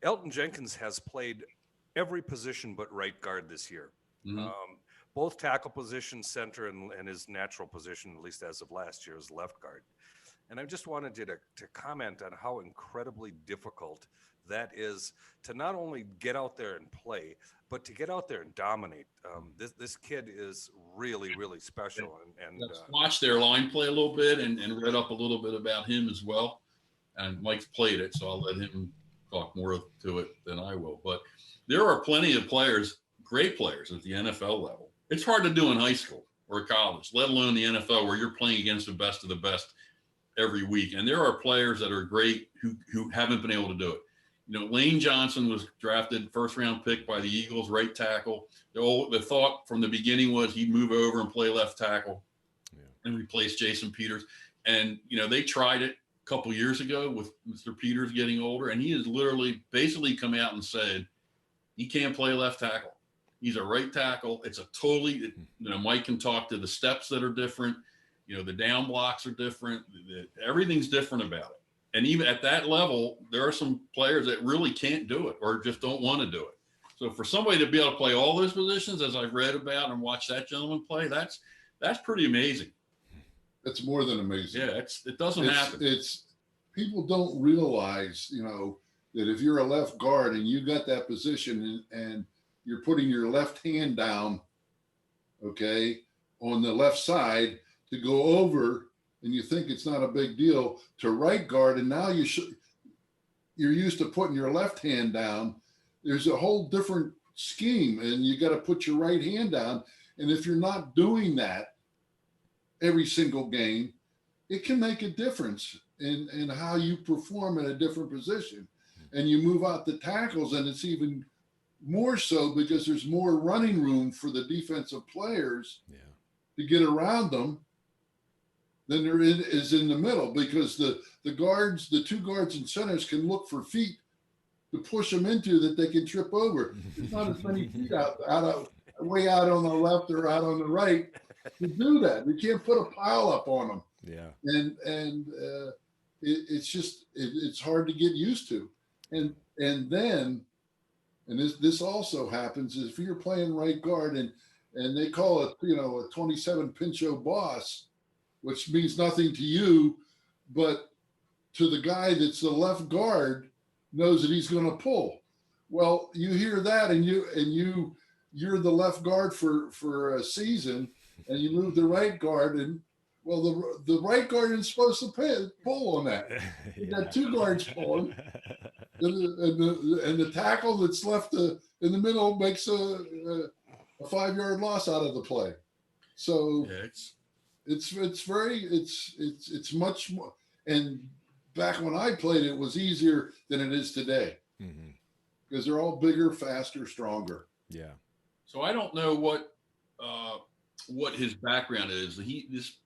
Elgton Jenkins has played every position but right guard this year. Mm-hmm. Both tackle position, center, and his natural position, at least as of last year, is left guard. And I just wanted you to comment on how incredibly difficult that is to not only get out there and play, but to get out there and dominate. This kid is really, really special. And watched their line play a little bit and read up a little bit about him as well. And Mike's played it, so I'll let him talk more to it than I will. But there are plenty of players, great players at the NFL level. It's hard to do in high school or college, let alone the NFL, where you're playing against the best of the best every week. And there are players that are great who haven't been able to do it. You know, Lane Johnson was drafted first-round pick by the Eagles, right tackle. The thought from the beginning was he'd move over and play left tackle and replace Jason Peters. And, you know, they tried it a couple years ago with Mr. Peters getting older, and he has literally basically come out and said he can't play left tackle. He's a right tackle. It's a totally, you know, Mike can talk to the steps that are different. You know, the down blocks are different. Everything's different about it. And even at that level, there are some players that really can't do it or just don't want to do it. So for somebody to be able to play all those positions, as I've read about and watched that gentleman play, that's pretty amazing. That's more than amazing. Yeah, it doesn't happen. It's people don't realize, you know, that if you're a left guard and you got that position and you're putting your left hand down, okay, on the left side to go over, and you think it's not a big deal, to right guard, and now you're used to putting your left hand down. There's a whole different scheme, and you got to put your right hand down. And if you're not doing that every single game, it can make a difference in how you perform in a different position. And you move out the tackles, and it's even more so because there's more running room for the defensive players to get around them than there is in the middle, because the guards, the two guards and centers, can look for feet to push them into that they can trip over. There's not as many feet way out on the left or out on the right to do that. You can't put a pile up on them. Yeah. And it's hard to get used to. And then this also happens is if you're playing right guard and they call it, you know, a 27 Pincho boss, which means nothing to you, but to the guy that's the left guard knows that he's going to pull. Well, you hear that and you're the left guard for a season, and you move the right guard, and well, the right guard is supposed to pull on that. You got two guards pulling, and the tackle that's left in the middle makes a 5-yard loss out of the play. So it's much more. And back when I played, it was easier than it is today, because they're all bigger, faster, stronger. Yeah. So I don't know what his background is. This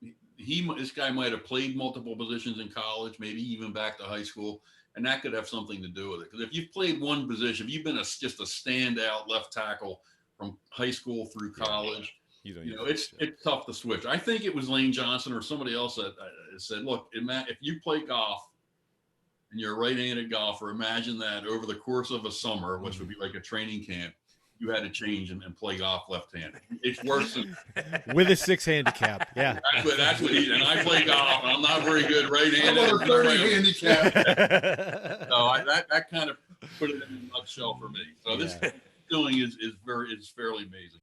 guy might have played multiple positions in college, maybe even back to high school, and that could have something to do with it. Because if you've played one position, if you've been just a standout left tackle from high school through college, you know, it's tough to switch. I think it was Lane Johnson or somebody else that said, look, if you play golf and you're a right-handed golfer, imagine that over the course of a summer, which would be like a training camp, you had to change and play golf left-handed. It's worse than with a 6 handicap. Yeah, that's what he. And I play golf, and I'm not very good right-handed. I'm on a 30 handicap. So that kind of put it in a nutshell for me. So this doing is fairly amazing.